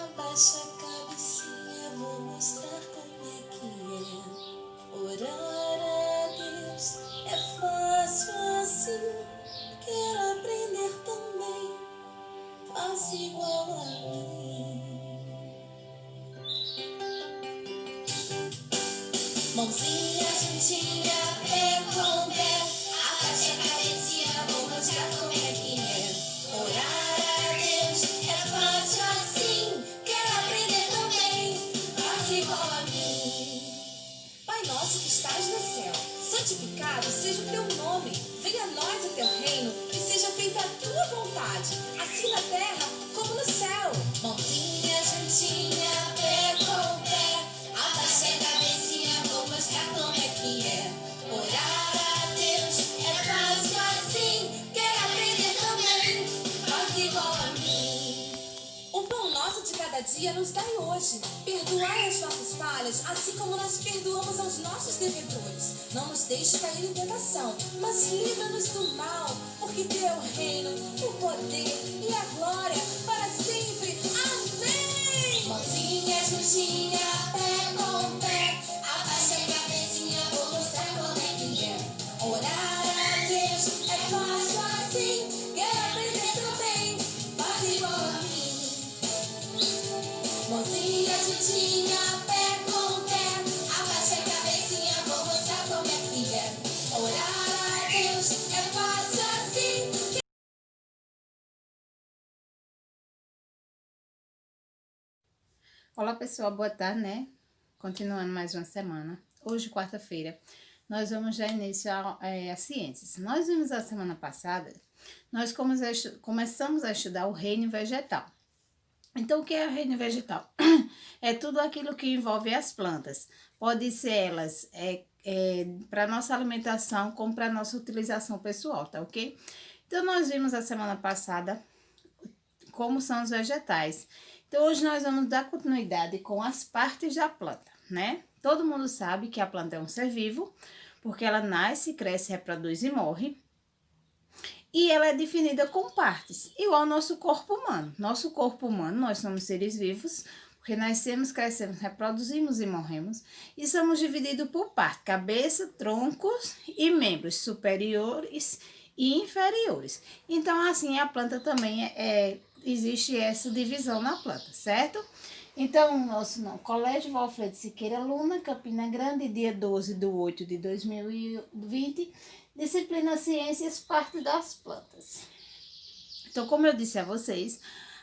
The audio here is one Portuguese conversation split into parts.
Abaixa a cabecinha, vou mostrar como é que é. Orar a Deus é fácil assim. Quero aprender também, faz igual a mim. Mãozinha juntinha, pé com pé. Abaixa a cabecinha, vou mostrar como é que é. Orar a Deus é fácil assim. Quero aprender também, faz igual a mim. Pai nosso que estás no céu, santificado seja o teu nome. Venha a nós o teu reino e seja feita a tua vontade, assim na terra como no céu. Mãozinha juntinha, pé com pé. Abaixa a cabecinha, vou mostrar como é que é. Orar a Deus é fácil assim. Quero aprender também, faz igual a mim. O pão nosso de cada dia nos dai hoje. Perdoai as nossas falhas, assim como nós perdoamos aos nossos devedores. Não nos deixe cair em tentação, mas livra-nos do mal, porque teu é o reino, o poder e a glória para sempre. Amém! Mãozinha juntinha, pé com pé. Abaixa a cabecinha, vou mostrar como é que é. Orar a Deus é fácil assim. Quero aprender também, faz igual a mim. Mãozinha juntinha, pé com pé. Abaixa a cabecinha, vou mostrar como é que é. Orar a Deus é fácil assim. Olá pessoal, boa tarde, né? Continuando mais uma semana. Hoje, quarta-feira, nós vamos dar início a ciências. Nós vimos a semana passada, nós começamos a estudar o reino vegetal. Então, o que é o reino vegetal? É tudo aquilo que envolve as plantas. Pode ser elas para nossa alimentação, como para nossa utilização pessoal, tá ok? Então, nós vimos a semana passada como são os vegetais. Então, hoje nós vamos dar continuidade com as partes da planta, né? Todo mundo sabe que a planta é um ser vivo, porque ela nasce, cresce, reproduz e morre. E ela é definida com partes, igual ao nosso corpo humano. Nosso corpo humano, nós somos seres vivos, porque nascemos, crescemos, reproduzimos e morremos. E somos divididos por partes, cabeça, troncos e membros superiores e inferiores. Então, assim, a planta também existe essa divisão na planta, certo? Então, nosso nome, Colégio Valfredo Siqueira Luna, Campina Grande, dia 12/8/2020, disciplina Ciências, parte das plantas. Então, como eu disse a vocês,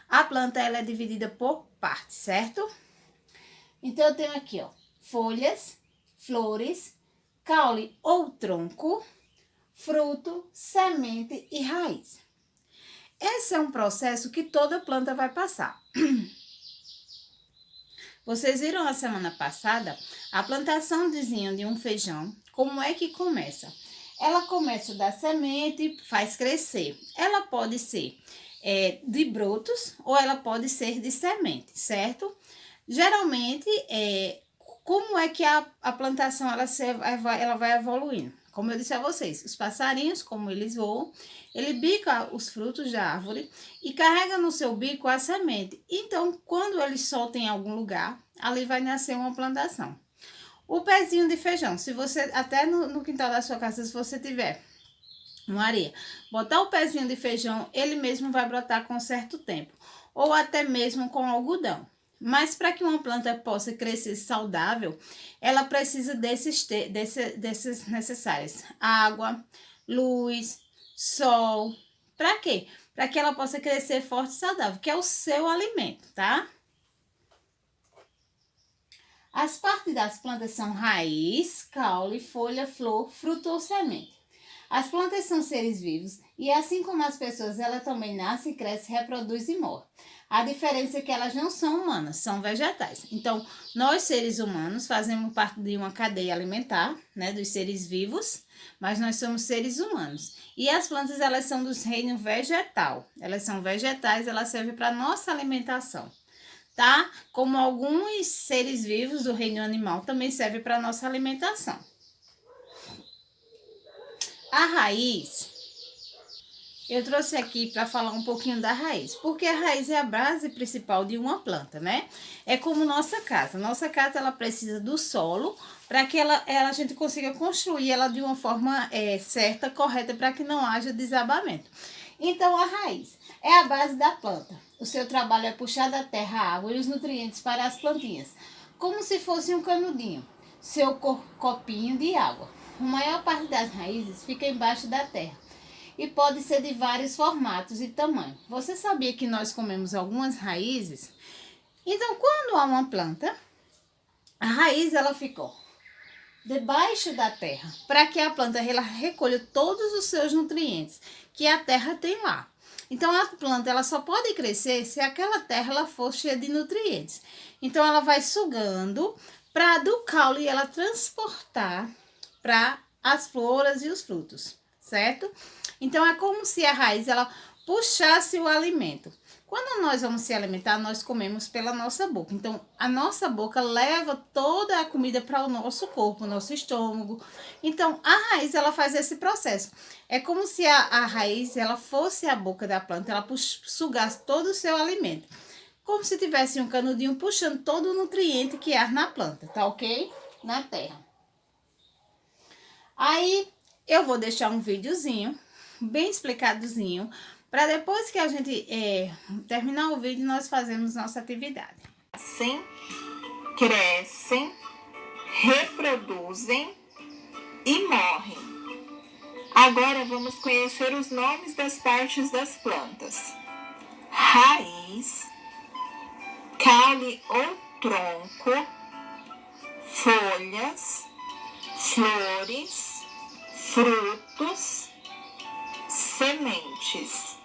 a planta ela é dividida por partes, certo? Então, eu tenho aqui, ó, folhas, flores, caule ou tronco, fruto, semente e raiz. Esse é um processo que toda planta vai passar. Vocês viram a semana passada a plantaçãozinha de um feijão, como é que começa? Ela começa da semente, faz crescer. Ela pode ser de brotos ou ela pode ser de semente, certo? Geralmente, como é que a plantação ela vai evoluindo? Como eu disse a vocês, os passarinhos, como eles voam, ele bica os frutos da árvore e carrega no seu bico a semente. Então, quando ele solta em algum lugar, ali vai nascer uma plantação. O pezinho de feijão, se você, até no quintal da sua casa, se você tiver uma areia, botar o pezinho de feijão, ele mesmo vai brotar com certo tempo, ou até mesmo com algodão. Mas para que uma planta possa crescer saudável, ela precisa desses necessários: água, luz, sol. Para quê? Para que ela possa crescer forte e saudável, que é o seu alimento, tá? As partes das plantas são raiz, caule, folha, flor, fruto ou semente. As plantas são seres vivos e assim como as pessoas, elas também nascem, crescem, reproduzem e morrem. A diferença é que elas não são humanas, são vegetais. Então, nós seres humanos fazemos parte de uma cadeia alimentar, né, dos seres vivos, mas nós somos seres humanos. E as plantas, elas são do reino vegetal. Elas são vegetais, elas servem para nossa alimentação, tá? Como alguns seres vivos do reino animal também serve para nossa alimentação. A raiz, eu trouxe aqui para falar um pouquinho da raiz, porque a raiz é a base principal de uma planta, né? É como nossa casa. Nossa casa, ela precisa do solo para que a gente consiga construir ela de uma forma certa, correta, para que não haja desabamento. Então, a raiz é a base da planta. O seu trabalho é puxar da terra a água e os nutrientes para as plantinhas, como se fosse um canudinho, seu copinho de água. A maior parte das raízes fica embaixo da terra e pode ser de vários formatos e tamanhos. Você sabia que nós comemos algumas raízes? Então, quando há uma planta, a raiz ela ficou debaixo da terra, para que a planta ela recolha todos os seus nutrientes que a terra tem lá. Então, a planta ela só pode crescer se aquela terra ela for cheia de nutrientes. Então, ela vai sugando para do caule ela transportar para as flores e os frutos, certo? Então, é como se a raiz ela puxasse o alimento. Quando nós vamos se alimentar, nós comemos pela nossa boca. Então, a nossa boca leva toda a comida para o nosso corpo, o nosso estômago. Então, a raiz, ela faz esse processo. É como se a raiz, ela fosse a boca da planta, ela sugasse todo o seu alimento. Como se tivesse um canudinho puxando todo o nutriente que há na planta, tá ok? Na terra. Aí, eu vou deixar um videozinho, bem explicadozinho, para depois que a gente terminar o vídeo, nós fazemos nossa atividade. Nascem, crescem, reproduzem e morrem. Agora vamos conhecer os nomes das partes das plantas. Raiz, caule ou tronco, folhas, flores, frutos, sementes.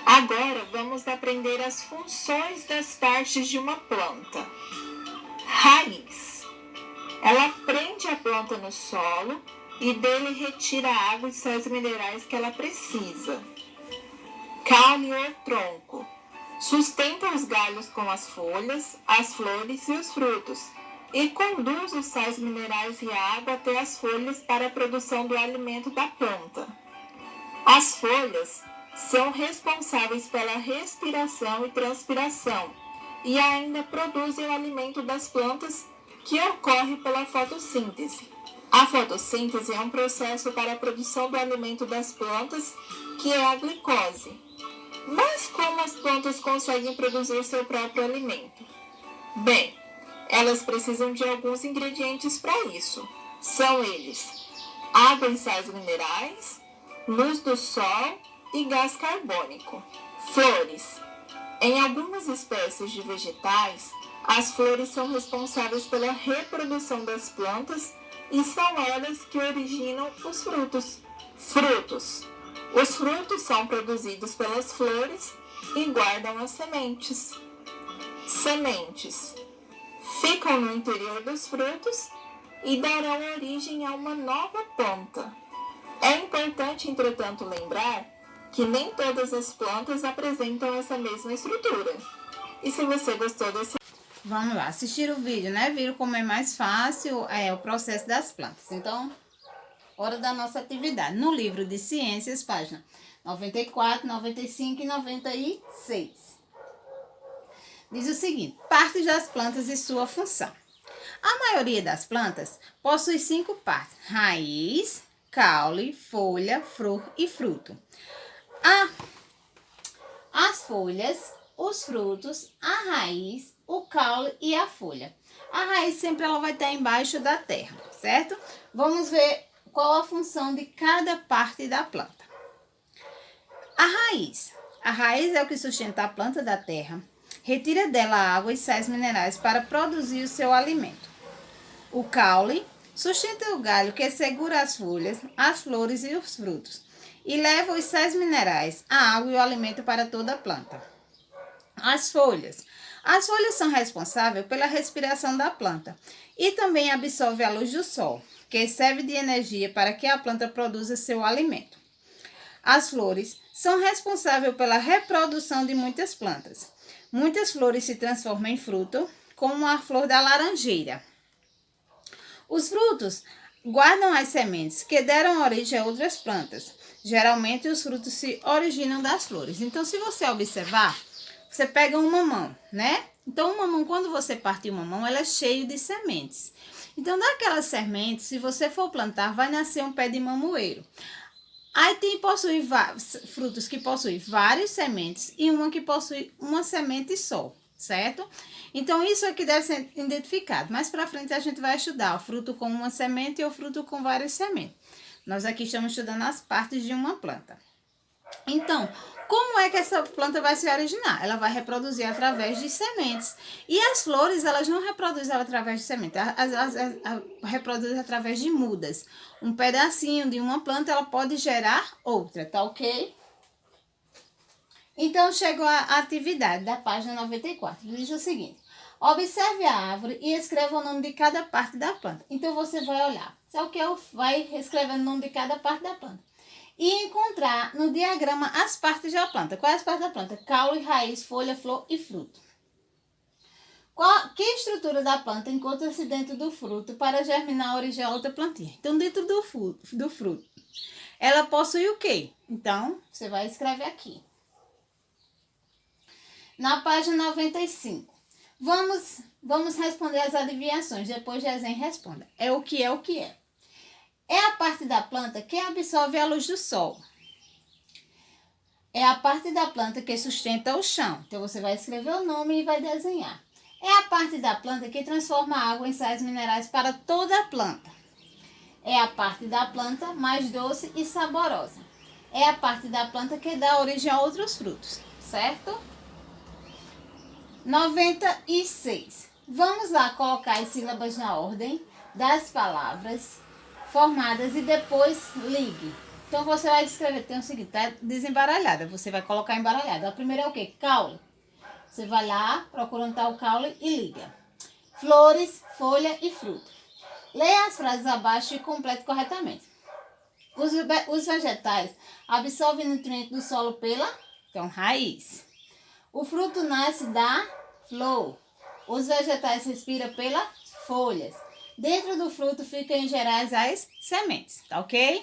Agora vamos aprender as funções das partes de uma planta. Raiz. Ela prende a planta no solo e dele retira a água e sais minerais que ela precisa. Caule ou tronco. Sustenta os galhos com as folhas, as flores e os frutos e conduz os sais minerais e a água até as folhas para a produção do alimento da planta. As folhas são responsáveis pela respiração e transpiração e ainda produzem o alimento das plantas que ocorre pela fotossíntese. A fotossíntese é um processo para a produção do alimento das plantas, que é a glicose. Mas como as plantas conseguem produzir seu próprio alimento? Bem, elas precisam de alguns ingredientes para isso. São eles: água e sais minerais, luz do sol e gás carbônico. Flores. Em algumas espécies de vegetais, as flores são responsáveis pela reprodução das plantas e são elas que originam os frutos. Frutos. Os frutos são produzidos pelas flores e guardam as sementes. Sementes. Ficam no interior dos frutos e darão origem a uma nova planta. É importante, entretanto, lembrar que nem todas as plantas apresentam essa mesma estrutura. E se você gostou desse... Vamos lá, assistir o vídeo, né? Viram como é mais fácil o processo das plantas. Então, hora da nossa atividade. No livro de Ciências, página 94, 95 e 96. Diz o seguinte: partes das plantas e sua função. A maioria das plantas possui 5 partes: raiz, caule, folha, flor e fruto. As folhas, os frutos, a raiz, o caule e a folha. A raiz sempre ela vai estar embaixo da terra, certo? Vamos ver qual a função de cada parte da planta. A raiz. A raiz é o que sustenta a planta da terra, retira dela água e sais minerais para produzir o seu alimento. O caule sustenta o galho que segura as folhas, as flores e os frutos e leva os sais minerais, a água e o alimento para toda a planta. As folhas. As folhas são responsáveis pela respiração da planta e também absorvem a luz do sol, que serve de energia para que a planta produza seu alimento. As flores são responsáveis pela reprodução de muitas plantas. Muitas flores se transformam em fruto, como a flor da laranjeira. Os frutos guardam as sementes que deram origem a outras plantas, Geralmente os frutos se originam das flores. Então, se você observar, você pega um mamão, né? Então, o mamão, quando você parte o mamão, ela é cheio de sementes. Então, daquelas sementes, se você for plantar, vai nascer um pé de mamoeiro. Aí possui frutos que possuem várias sementes e uma que possui uma semente só, certo? Então, isso aqui deve ser identificado. Mais para frente a gente vai estudar o fruto com uma semente e o fruto com várias sementes. Nós aqui estamos estudando as partes de uma planta. Então, como é que essa planta vai se originar? Ela vai reproduzir através de sementes. E as flores, elas não reproduzem através de sementes, elas reproduzem através de mudas. Um pedacinho de uma planta, ela pode gerar outra, tá ok? Então, chegou a atividade da página 94. Diz o seguinte: observe a árvore e escreva o nome de cada parte da planta. Então, você vai olhar. Sabe o que eu vai escrevendo o nome de cada parte da planta? E encontrar no diagrama as partes da planta. Quais as partes da planta? Caule, raiz, folha, flor e fruto. Que estrutura da planta encontra-se dentro do fruto para germinar, originar outra plantinha? Então, dentro do fruto, ela possui o quê? Então, você vai escrever aqui. Na página 95. Vamos responder as adivinhações. Depois, desenhe e responda. É o que é o que é. É a parte da planta que absorve a luz do sol. É a parte da planta que sustenta o chão. Então, você vai escrever o nome e vai desenhar. É a parte da planta que transforma a água em sais minerais para toda a planta. É a parte da planta mais doce e saborosa. É a parte da planta que dá origem a outros frutos, certo? 96. Vamos lá colocar as sílabas na ordem das palavras formadas e depois ligue. Então, você vai escrever, tem o seguinte, tá desembaralhada, você vai colocar embaralhada. A primeira é o quê? Caule. Você vai lá, procurando tal caule e liga. Flores, folha e fruto. Leia as frases abaixo e complete corretamente. Os vegetais absorvem nutrientes do solo pela raiz. O fruto nasce da flor. Os vegetais respiram pelas folhas. Dentro do fruto ficam em gerais as sementes, tá ok?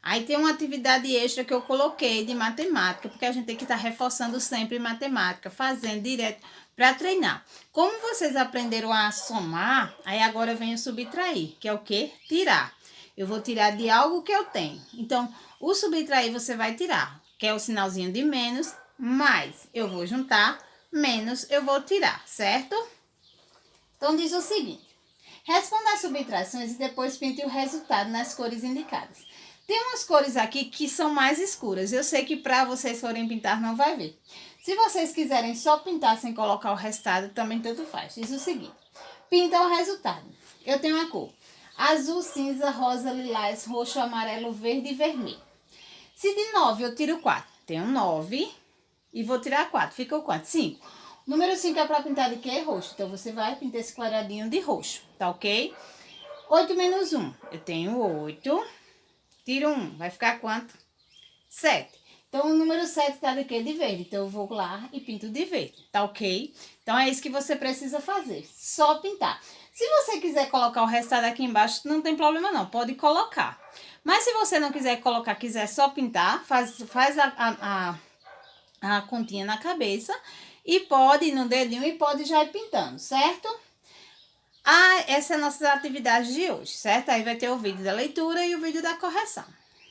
Aí tem uma atividade extra que eu coloquei de matemática, porque a gente tem que estar reforçando sempre matemática, fazendo direto para treinar. Como vocês aprenderam a somar, aí agora vem o subtrair, que é o quê? Tirar. Eu vou tirar de algo que eu tenho. Então, o subtrair você vai tirar, que é o sinalzinho de menos, mais eu vou juntar, menos eu vou tirar, certo? Então, diz o seguinte: responda as subtrações e depois pinte o resultado nas cores indicadas. Tem umas cores aqui que são mais escuras. Eu sei que para vocês forem pintar não vai ver. Se vocês quiserem só pintar sem colocar o resultado, também tanto faz. Diz o seguinte: pinta o resultado. Eu tenho a cor azul, cinza, rosa, lilás, roxo, amarelo, verde e vermelho. Se de 9 eu tiro 4, tenho 9 e vou tirar 4. Fica o quanto? 5. O número 5 é para pintar de quê? Roxo. Então, você vai pintar esse quadradinho de roxo, tá ok? 8 menos 1, eu tenho 8. Tiro 1, vai ficar quanto? 7. Então, o número 7 tá de quê? De verde. Então, eu vou lá e pinto de verde, tá ok? Então, é isso que você precisa fazer, só pintar. Se você quiser colocar o restado aqui embaixo, não tem problema não, pode colocar. Mas se você não quiser colocar, quiser só pintar, faz a continha na cabeça e pode ir no dedinho e pode já ir pintando, certo? Essa é a nossa atividade de hoje, certo? Aí vai ter o vídeo da leitura e o vídeo da correção.